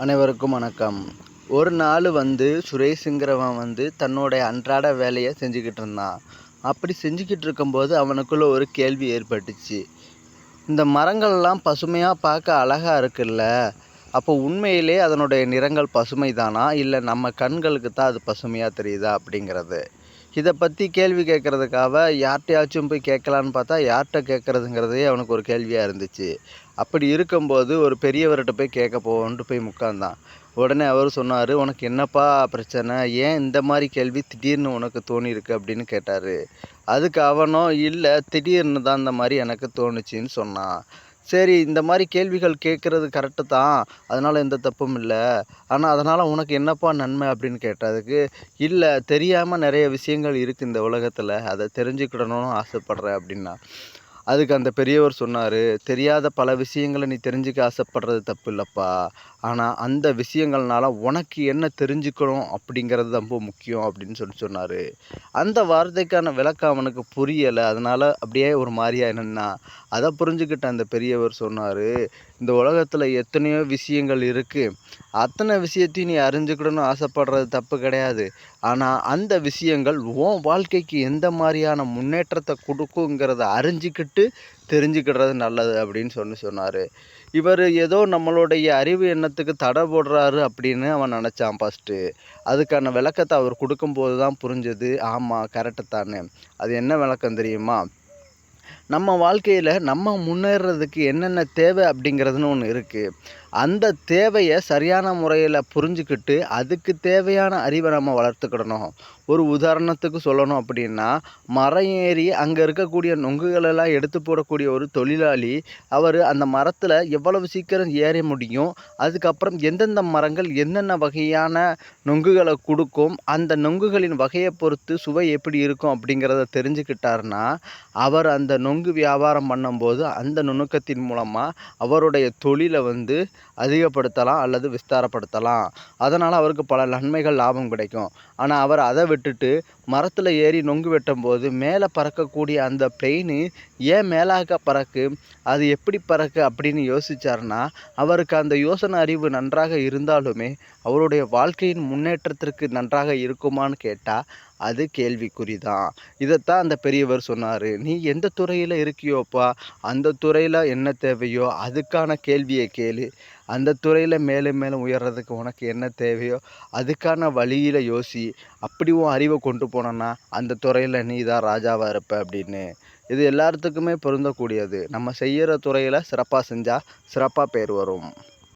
அனைவருக்கும் வணக்கம். ஒரு நாள் சுரேஷுங்கிறவன் தன்னோடைய அன்றாட வேலையை செஞ்சுக்கிட்டு இருந்தான். அப்படி செஞ்சுக்கிட்டு இருக்கும்போது அவனுக்குள்ள ஒரு கேள்வி ஏற்பட்டுச்சு. இந்த மரங்கள்லாம் பசுமையாக பார்க்க அழகாக இருக்குல்ல, அப்போ உண்மையிலே அதனுடைய நிறங்கள் பசுமை தானா, இல்லை நம்ம கண்களுக்கு தான் அது பசுமையாக தெரியுதா அப்படிங்கிறது. இதை பற்றி கேள்வி கேட்குறதுக்காக யார்கிட்டையாச்சும் போய் கேட்கலான்னு பார்த்தா யார்கிட்ட கேட்குறதுங்கிறதே அவனுக்கு ஒரு கேள்வியாக இருந்துச்சு. அப்படி இருக்கும்போது ஒரு பெரியவர்கிட்ட போய் கேட்க போவோன்ட்டு போய் உட்காந்தான். உடனே அவர் சொன்னார், உனக்கு என்னப்பா பிரச்சனை, ஏன் இந்த மாதிரி கேள்வி திடீர்னு உனக்கு தோணியிருக்கு அப்படின்னு கேட்டார். அதுக்கு அவனும், இல்லை திடீர்னு தான் இந்த மாதிரி எனக்கு தோணுச்சின்னு சொன்னான். சரி, இந்த மாதிரி கேள்விகள் கேட்குறது கரெக்டு தான், அதனால் எந்த தப்பும் இல்லை. ஆனால் அதனால் உனக்கு என்னப்பா நன்மை அப்படின்னு கேட்டதுக்கு, இல்லை தெரியாமல் நிறைய விஷயங்கள் இருக்குது இந்த உலகத்தில், அதை தெரிஞ்சுக்கிடணும்னு ஆசைப்பட்றேன் அப்படின்னா. அதுக்கு அந்த பெரியவர் சொன்னார், தெரியாத பல விஷயங்களை நீ தெரிஞ்சுக்க ஆசைப்படுறது தப்பு இல்லைப்பா, ஆனால் அந்த விஷயங்கள்னால உனக்கு என்ன தெரிஞ்சுக்கணும் அப்படிங்கிறது ரொம்ப முக்கியம் அப்படின்னு சொன்னார். அந்த வார்த்தைக்கான விளக்கம் அவனுக்கு புரியலை. அதனால் அப்படியே ஒரு மாதிரியா என்னென்னா அதை புரிஞ்சுக்கிட்ட அந்த பெரியவர் சொன்னார், இந்த உலகத்தில் எத்தனையோ விஷயங்கள் இருக்குது, அத்தனை விஷயத்தையும் நீ அறிஞ்சுக்கிடணும்னு ஆசைப்படுறது தப்பு கிடையாது. ஆனால் அந்த விஷயங்கள் உன் வாழ்க்கைக்கு எந்த மாதிரியான முன்னேற்றத்தை கொடுக்குங்கிறத அறிஞ்சிக்கிட்டு தெரிஞ்சுக்கிடுறது நல்லது அப்படின்னு சொன்னார். இவர் ஏதோ நம்மளுடைய அறிவு எண்ணத்துக்கு தடை போடுறாரு அப்படின்னு அவன் நினச்சான் ஃபஸ்ட்டு. அதுக்கான விளக்கத்தை அவர் கொடுக்கும்போது தான் புரிஞ்சது, ஆமாம் கரெக்டு தானே. அது என்ன விளக்கம் தெரியுமா? நம்ம வாழ்க்கையில் நம்ம முன்னேறதுக்கு என்னென்ன தேவை அப்படிங்கிறதுன்னு ஒன்று இருக்குது. அந்த தேவையை சரியான முறையில் புரிஞ்சுக்கிட்டு அதுக்கு தேவையான அறிவை நம்ம வளர்த்துக்கிடணும். ஒரு உதாரணத்துக்கு சொல்லணும் அப்படின்னா, மரம் ஏறி அங்கே இருக்கக்கூடிய நொங்குகளெல்லாம் எடுத்து போடக்கூடிய ஒரு தொழிலாளி, அவர் அந்த மரத்தில் எவ்வளவு சீக்கிரம் ஏற முடியும், அதுக்கப்புறம் எந்தெந்த மரங்கள் என்னென்ன வகையான நொங்குகளை கொடுக்கும், அந்த நொங்குகளின் வகையை பொறுத்து சுவை எப்படி இருக்கும் அப்படிங்கிறத தெரிஞ்சுக்கிட்டாருன்னா, அவர் அந்த நொங்கு வியாபாரம் பண்ணும்போது அந்த நுணுக்கத்தின் மூலமாக அவருடைய தொழிலை அதிகப்படுத்தலாம் அல்லது விஸ்தாரப்படுத்தலாம். அதனால் அவருக்கு பல நன்மைகள் லாபம் கிடைக்கும். ஆனால் அவர் அதை விட்டுட்டு மரத்தில் ஏறி நொங்கு வெட்டும்போது மேலே பறக்கக்கூடிய அந்த பிளெயின் ஏன் மேலாக பறக்கு, அது எப்படி பறக்கு அப்படின்னு யோசித்தார்னா, அவருக்கு அந்த யோசனை அறிவு நன்றாக இருந்தாலுமே அவருடைய வாழ்க்கையின் முன்னேற்றத்திற்கு நன்றாக இருக்குமான்னு கேட்டால் அது கேள்விக்குறி தான். இதைத்தான் அந்த பெரியவர் சொன்னார், நீ எந்த துறையில் இருக்கியோப்பா, அந்த துறையில் என்ன தேவையோ அதுக்கான கேள்வியை கேளு. அந்த துறையில் மேலும் மேலும் உயர்றதுக்கு உனக்கு என்ன தேவையோ அதுக்கான வழியில் யோசி. அப்படி உன் அறிவை கொண்டு போனோன்னா அந்த துறையில் நீ தான் ராஜாவாக இருப்ப அப்படின்னு. இது எல்லாத்துக்குமே பொருந்தக்கூடியது. நம்ம செய்கிற துறையில் சிறப்பாக செஞ்சால் சிறப்பாக பேர் வரும்.